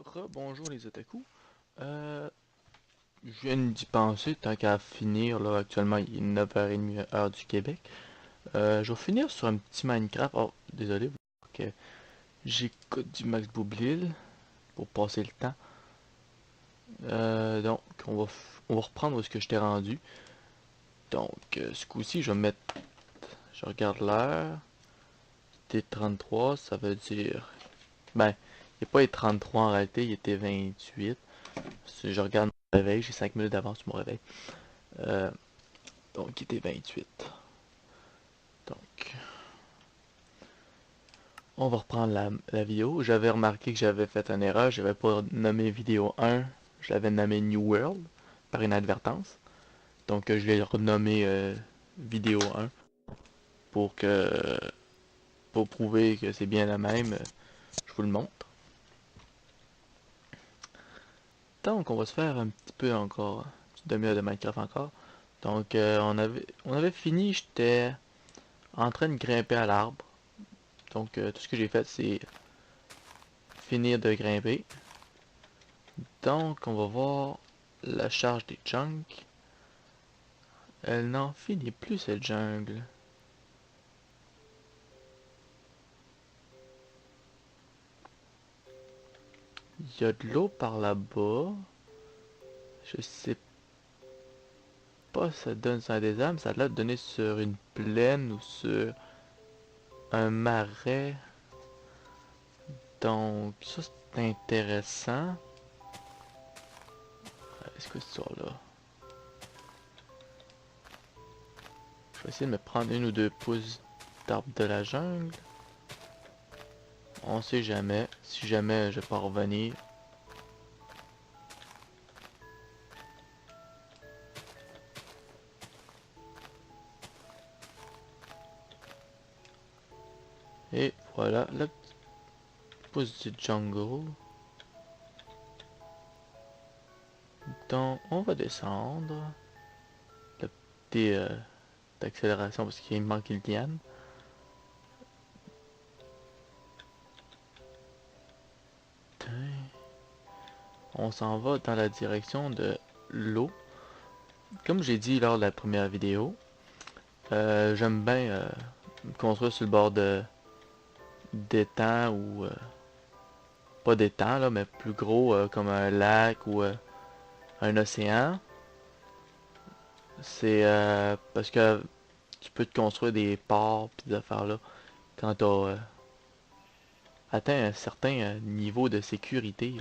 Rebonjour les otaku. Je viens d'y penser, tant qu'à finir, là, actuellement il est 9h30 heure du Québec. Je vais finir sur un petit Minecraft. Oh, désolé, que j'écoute du Max Boublil pour passer le temps. Donc, on va reprendre où est-ce que je t'ai rendu. Donc, ce coup-ci, je regarde l'heure. C'était 33, ça veut dire... Ben, il n'est pas les 33 en réalité, il était 28. Si je regarde mon réveil, j'ai 5 minutes d'avance sur mon réveil. Euh, donc, il était 28. Donc, on va reprendre la vidéo. J'avais remarqué que j'avais fait une erreur. J'avais pas nommé vidéo 1. Je l'avais nommé New World par inadvertance. Donc, je l'ai renommé vidéo 1 pour que pour prouver que c'est bien la même. Je vous le montre. Donc, on va se faire un petit peu encore, une petite demi-heure de Minecraft encore. Donc, on avait fini. J'étais en train de grimper à l'arbre. Donc, tout ce que j'ai fait, c'est finir de grimper. Donc, on va voir la charge des chunks. Elle n'en finit plus, cette jungle. Il y a de l'eau par là-bas. Je sais pas si ça donne sur un désert, mais ça a l'air de donner sur une plaine ou sur un marais. Donc, ça c'est intéressant. Est-ce que c'est ça là? Je vais essayer de me prendre une ou deux pousses d'arbres de la jungle. On sait jamais. Si jamais je peux revenir. Et voilà, la petite pousse du jungle. Donc, on va descendre. Le petit d'accélération parce qu'il me manque une liane. On s'en va dans la direction de l'eau. Comme j'ai dit lors de la première vidéo, j'aime bien me construire sur le bord d'étangs ou pas d'étangs là, mais plus gros comme un lac ou un océan. C'est parce que tu peux te construire des ports et des affaires là quand tu as atteint un certain niveau de sécurité,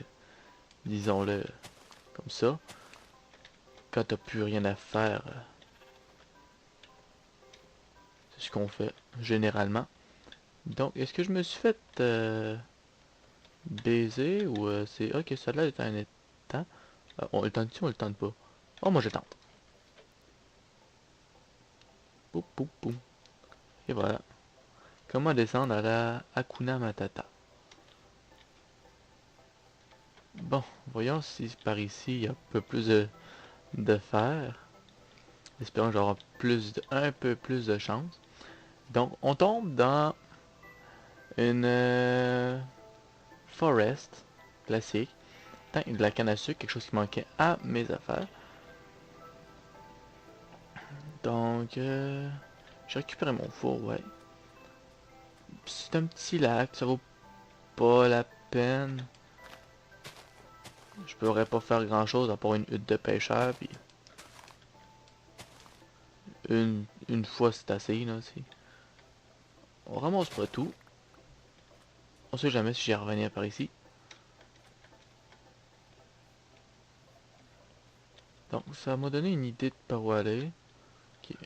disons-le comme ça. Quand t'as plus rien à faire, c'est ce qu'on fait généralement. Donc, est-ce que je me suis fait baiser ou c'est... Ok, celle-là est un étang. On le tente-tu ou on le tente pas? Oh, moi je tente. Poum, poum, poum. Et voilà. Comment descendre à la Hakuna Matata? Bon, voyons si par ici il y a un peu plus de fer. Espérons que j'aurai un peu plus de chance. Donc, on tombe dans une forest classique. De la canne à sucre, quelque chose qui manquait à mes affaires. Donc, j'ai récupéré mon four, ouais. C'est un petit lac, ça vaut pas la peine. Je pourrais pas faire grand chose à part une hutte de pêcheur, puis une fois c'est assez, là. On ramasse pas tout. On sait jamais si j'y revenir par ici. Donc, ça m'a donné une idée de par où aller.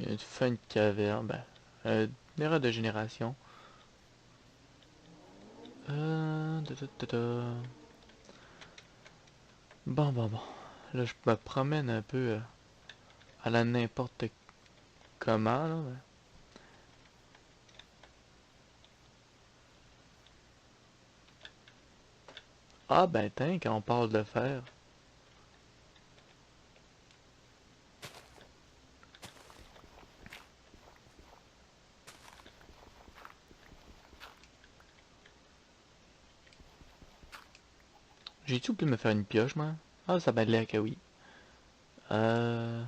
Une fin de caverne, ben, une erreur de génération. Da, da, da, da. Bon. Là, je me promène un peu à la n'importe comment, là. Ah, ben, tiens, quand on parle de fer. J'ai-tu oublié de me faire une pioche, moi? Ah, ça m'a l'air que oui. Euh...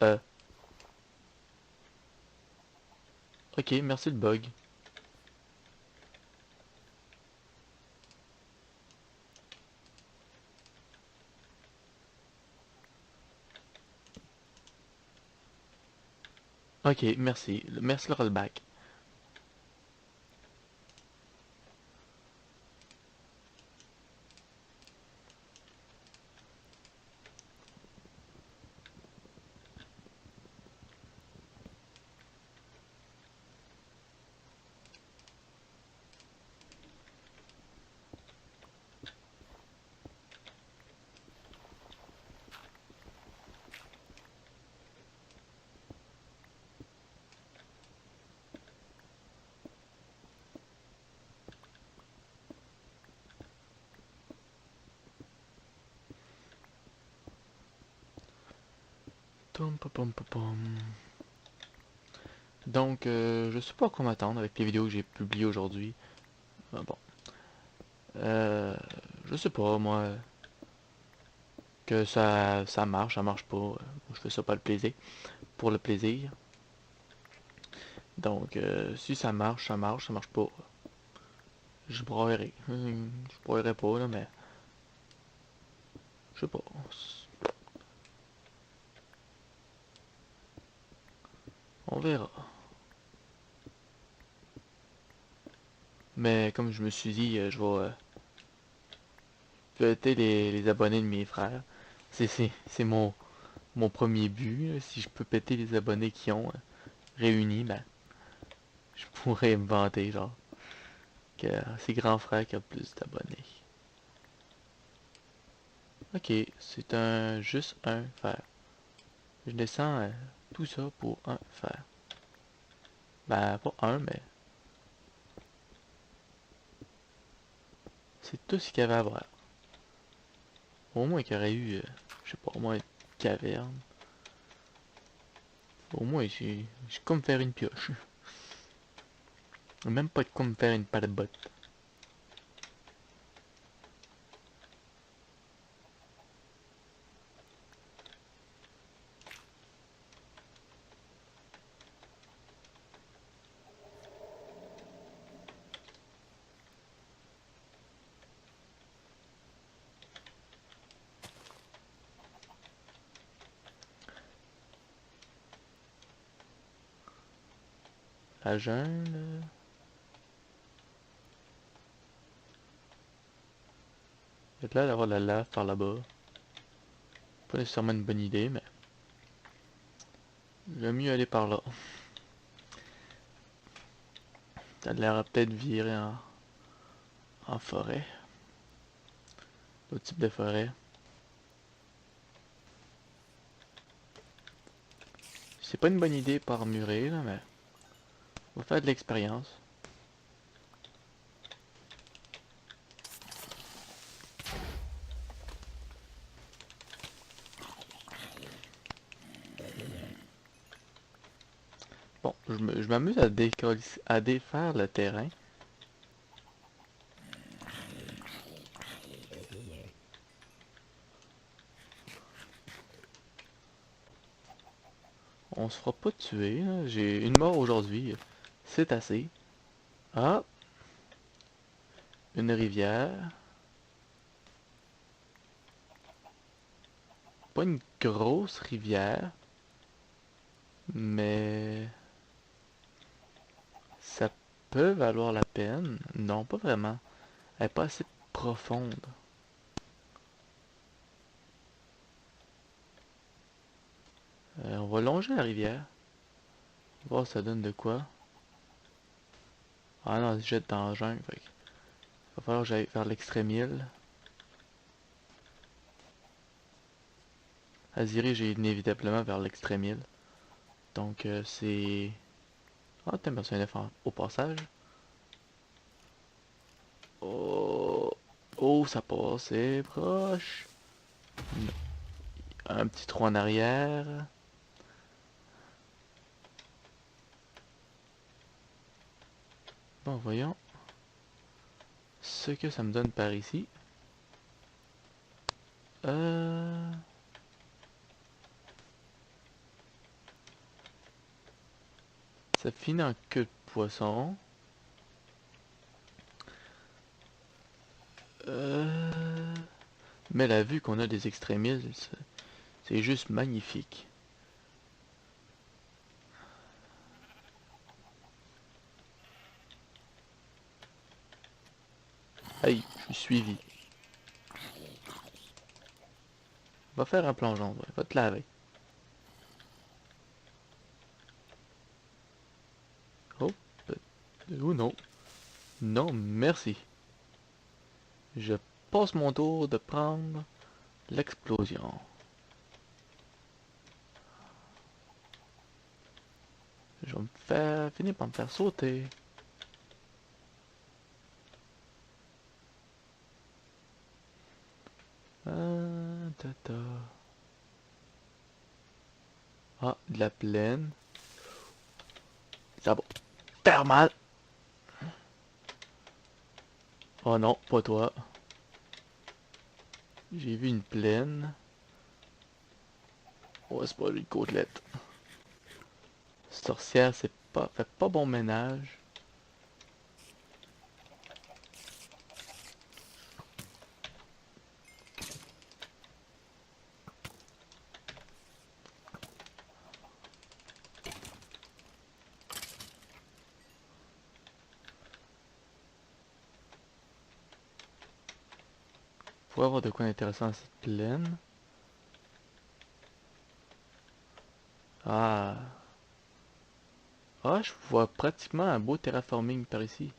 Euh... Ok, merci le bug. Ok, merci. Merci le rollback. Pom, pom, pom, pom, pom. Donc, je sais pas à quoi m'attendre avec les vidéos que j'ai publiées aujourd'hui. Ah, bon. Je sais pas, moi, que ça marche pas. Je fais ça pas le plaisir, pour le plaisir. Donc, si ça marche pas, je broyerai. Je broyerai pas, là, mais je sais pas. On verra. Mais comme je me suis dit, je vais fêter les abonnés de mes frères. C'est mon premier but. Si je peux péter les abonnés qui ont réunis, ben, je pourrais me vanter, genre, que c'est grand frère qui a plus d'abonnés. Ok, c'est juste un fer. Je descends tout ça pour un fer. Ben, pas un, mais c'est tout ce qu'il y avait à voir. Au moins qu'il y aurait eu, je sais pas, au moins une caverne. Au moins, j'ai comme faire une pioche. Même pas de quoi me faire une patte de botte. La jungle. Il y a l'air d'avoir de la lave par là-bas. Pas nécessairement une bonne idée, mais j'aime mieux aller par là. Ça a l'air à peut-être virer en forêt. D'autres types de forêt. C'est pas une bonne idée par murer, là, mais on va faire de l'expérience. Bon, je m'amuse à défaire le terrain. On se fera pas tuer, là. J'ai une mort aujourd'hui. C'est assez. Ah, une rivière. Pas une grosse rivière, mais ça peut valoir la peine. Non, pas vraiment. Elle est pas assez profonde. On va longer la rivière. Voir ça donne de quoi. Ah non, elle se jette dans la jungle. Fait que va falloir que j'aille faire l'extrême île. Elle se dirige inévitablement vers l'extrême île. Donc c'est... Ah, t'aimes bien, c'est un effort au passage. Oh, oh, ça passe, c'est proche. Un petit trou en arrière. Bon, voyons ce que ça me donne par ici. Ça finit en queue de poisson. Mais la vue qu'on a des extrémistes, c'est juste magnifique. Hey, je suis suivi. Va faire un plongeon, va te laver. Oh, ou non. Non, merci. Je passe mon tour de prendre l'explosion. Je vais me faire finir par me faire sauter. Ta. Ah, de la plaine. Ça va faire mal. Oh non, pas toi. J'ai vu une plaine. Oh, c'est pas une côtelette. Sorcière, c'est pas... fait pas bon ménage. Faut avoir de quoi intéressant dans cette plaine. Ah. Ah, je vois pratiquement un beau terraforming par ici.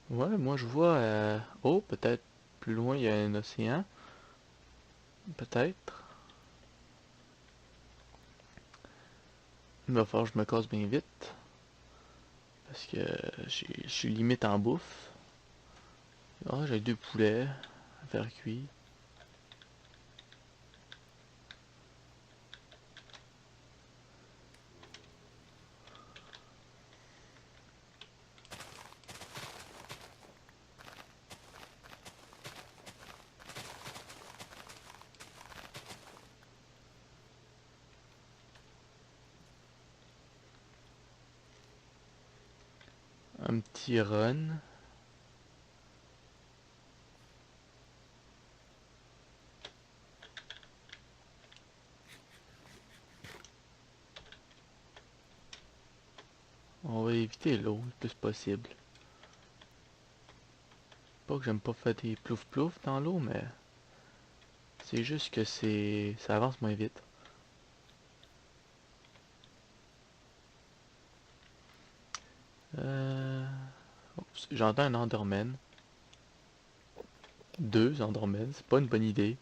Ouais, moi je vois... Oh, peut-être plus loin il y a un océan. Peut-être. Il va falloir que je me casse bien vite. Parce que je suis limite en bouffe. Ah, j'ai 2 poulets à faire cuire. Un petit run. On va éviter l'eau le plus possible. Pas que j'aime pas faire des plouf plouf dans l'eau, mais c'est juste que ça avance moins vite. J'entends un Enderman. 2 Endermen, c'est pas une bonne idée.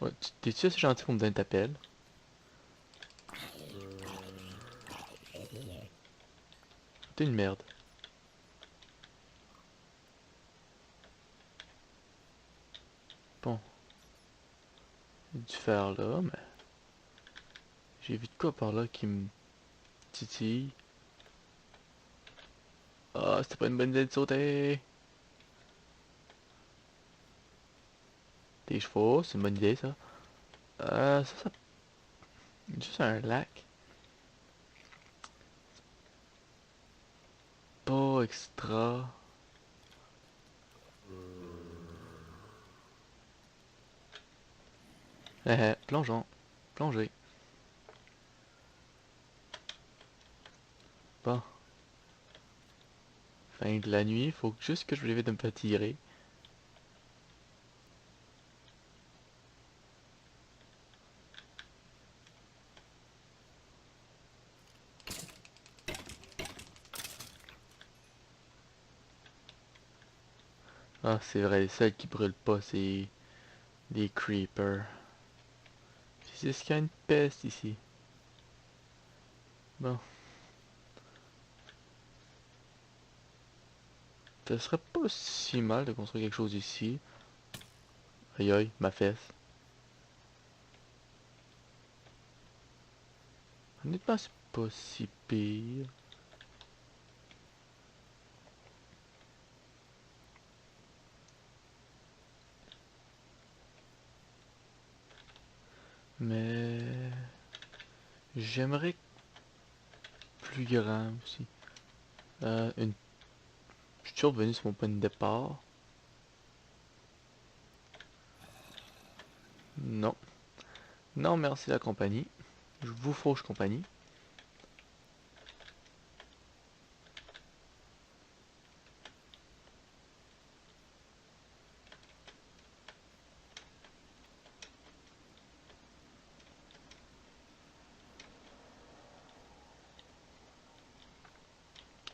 Ouais, t'es-tu assez gentil pour me donner ta pelle? T'es une merde. Bon, j'ai dû faire là, mais j'ai vu de quoi par là qui me titille. Ah, c'était pas une bonne idée de sauter. Des chevaux, c'est une bonne idée ça. Ça, juste un lac. Pas extra. Plongeons. Plonger. Bon. Fin de la nuit, faut juste que je l'évite de me faire tirer. Ah, c'est vrai, celles qui brûlent pas, c'est des creepers. C'est ce qu'il y a une peste ici. Bon. Ce serait pas si mal de construire quelque chose ici. Aïe aïe, ma fesse. Honnêtement, c'est pas si pire. Mais j'aimerais plus grand aussi. Une... Je suis toujours revenu sur mon point de départ. Non. Non, merci la compagnie. Je vous fauche compagnie.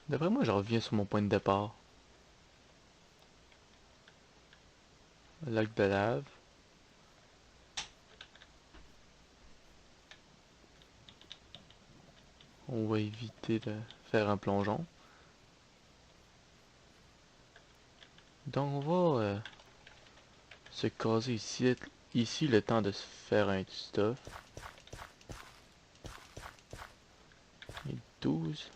D'après moi, je reviens sur mon point de départ. Lac de lave. On va éviter de faire un plongeon. Donc on va se caser ici le temps de se faire un stuff. Et 12.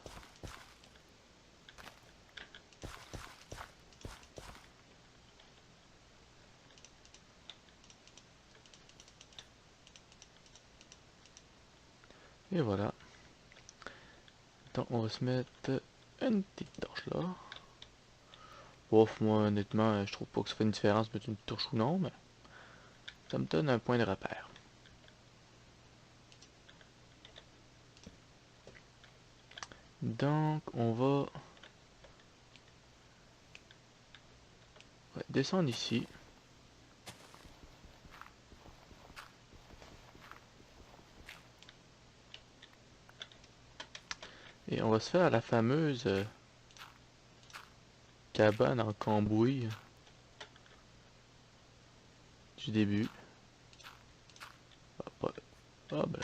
Et voilà. Donc on va se mettre une petite torche là. Ouf, moi honnêtement, je trouve pas que ça fait une différence de mettre une torche ou non, mais ça me donne un point de repère. Donc on va descendre ici. Et on va se faire la fameuse cabane en cambouis du début. Ah ben.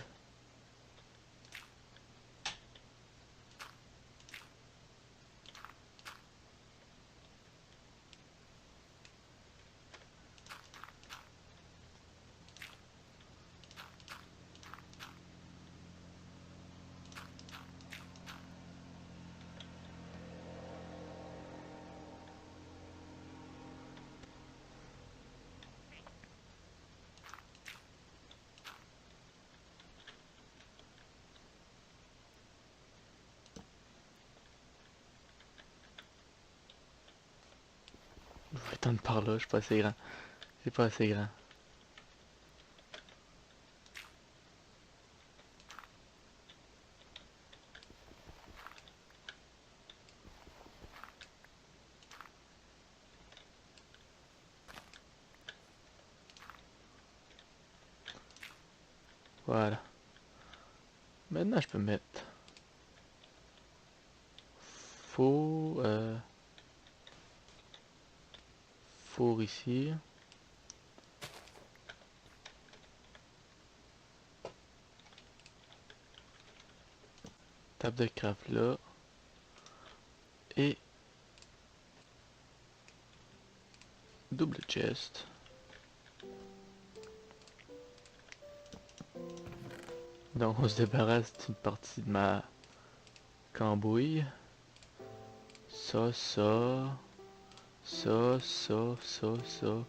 Je vais étendre par là, je suis pas assez grand. C'est pas assez grand. Voilà. Maintenant je peux mettre four, four ici. Table de craft là. Et double chest. Donc on se débarrasse d'une partie de ma cambouille. Ça, ça. Ça, ça, ça, ça.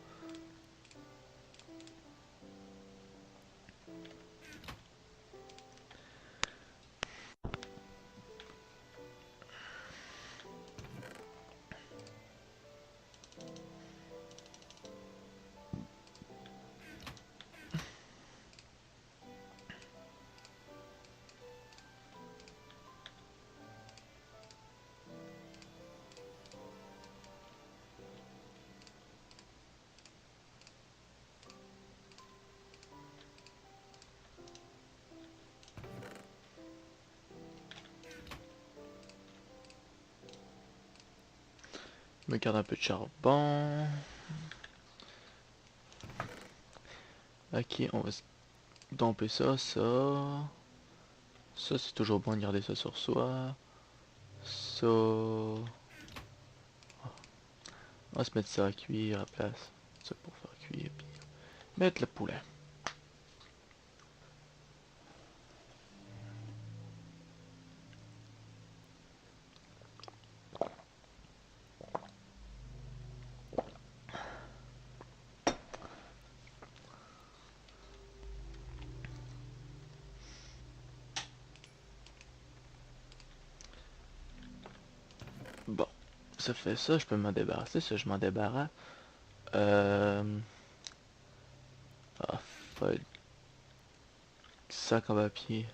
Je me garde un peu de charbon. Ok, on va domper ça, ça. Ça, c'est toujours bon de garder ça sur soi. Ça... On va se mettre ça à cuire à la place. Ça pour faire cuire, puis mettre le poulet. Bon, ça fait ça, je peux m'en débarrasser, ça je m'en débarrasse. Euh... Ah, feuille. Sac en papier.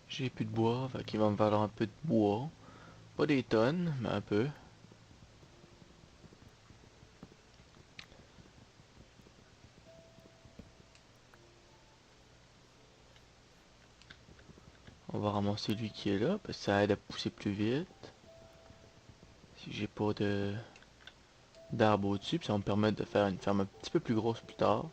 J'ai plus de bois, fait qu'il va me falloir un peu de bois. Pas des tonnes, mais un peu. On va ramasser lui qui est là, parce que ça aide à pousser plus vite. Si j'ai pas de d'arbre au-dessus, puis ça va me permettre de faire une ferme un petit peu plus grosse plus tard.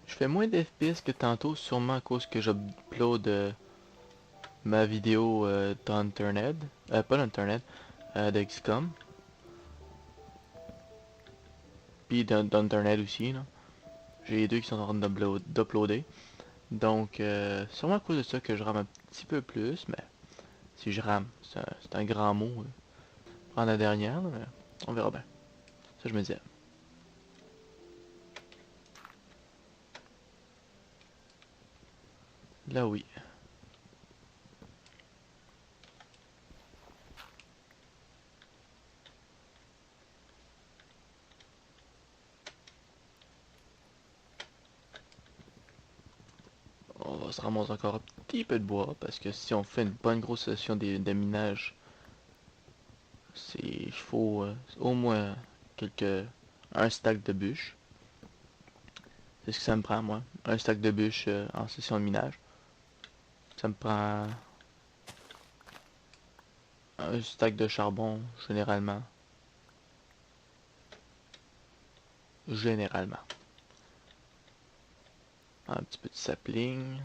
Je fais moins d'FPS que tantôt, sûrement à cause que j'upload ma vidéo d'Internet. Pas d'Internet, de XCOM. Puis d'Internet aussi, là. J'ai les deux qui sont en train d'uploader. Donc, sûrement à cause de ça que je rame un petit peu plus, mais si je rame, c'est un grand mot. Prendre la dernière, là, mais on verra bien. Ça, je me disais. Là, oui. On va se ramasser encore un petit peu de bois, parce que si on fait une bonne grosse session de minage, il faut au moins un stack de bûches. C'est ce que ça me prend, moi. Un stack de bûches en session de minage. Ça me prend un stack de charbon, généralement. Généralement. Un petit peu de sapling.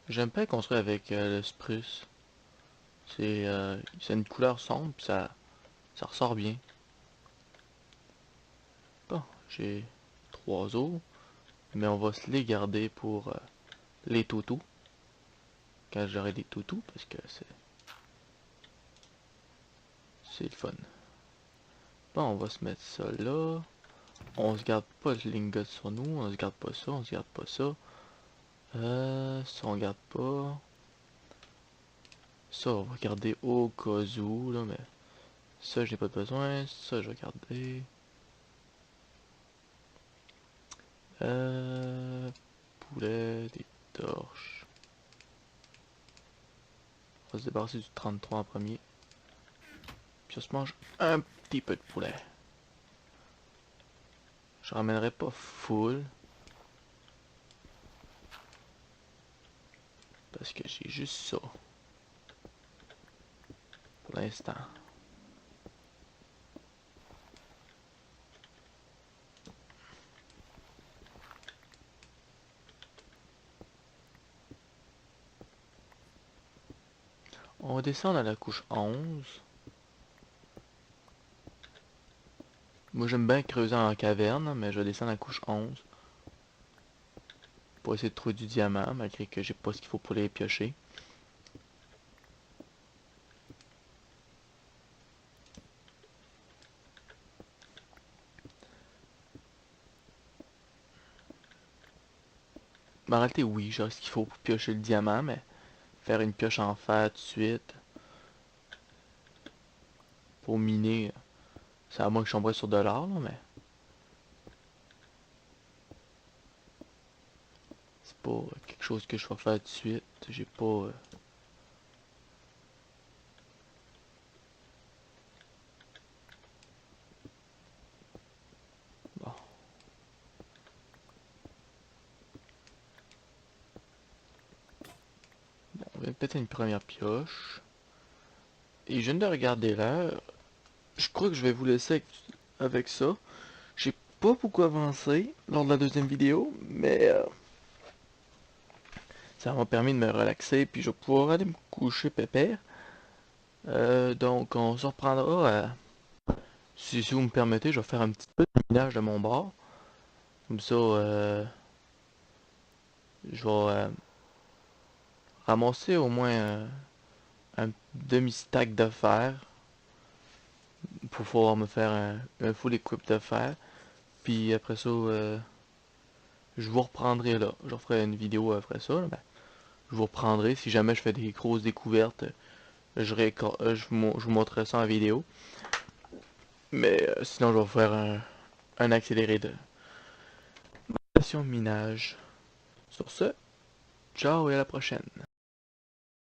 J'aime pas construire avec le spruce. C'est une couleur sombre, pis ça ressort bien. Bon, j'ai 3 os, mais on va se les garder pour les toutous. Quand j'aurai des toutous, parce que c'est le fun. Bon, on va se mettre ça là. On se garde pas le lingot sur nous, on se garde pas ça, on se garde pas ça. Ça on garde pas. Ça on va garder au cas où, là, mais ça j'ai pas besoin, ça je vais garder. Poulet, des torches. On va se débarrasser du 33 en premier. Puis on se mange un petit peu de poulet. Je ramènerai pas full. Parce que j'ai juste ça. Pour l'instant. On va descendre à la couche 11. Moi j'aime bien creuser en caverne, mais je vais descendre à la couche 11. Pour essayer de trouver du diamant, malgré que j'ai pas ce qu'il faut pour les piocher. Mais en réalité oui, j'ai ce qu'il faut pour piocher le diamant, mais faire une pioche en fer tout de suite. Pour miner, c'est à moins que je tomberais sur de l'or, là, mais c'est pas quelque chose que je vais faire tout de suite. J'ai pas... Bon, péter une première pioche. Et je viens de regarder l'heure. Je crois que je vais vous laisser avec ça. J'ai pas beaucoup avancé lors de la deuxième vidéo, mais ça m'a permis de me relaxer, puis je vais pouvoir aller me coucher pépère. Donc on se reprendra. Si vous me permettez, je vais faire un petit peu de minage de mon bord. Comme ça, je vais ramasser au moins un demi-stack de fer pour pouvoir me faire un full equip de fer. Puis après ça, je vous reprendrai là. Je referai une vidéo après ça. Là, ben, je vous reprendrai si jamais je fais des grosses découvertes. Je vous montrerai ça en vidéo. Mais sinon, je vais faire un accéléré de station minage. Sur ce, ciao et à la prochaine.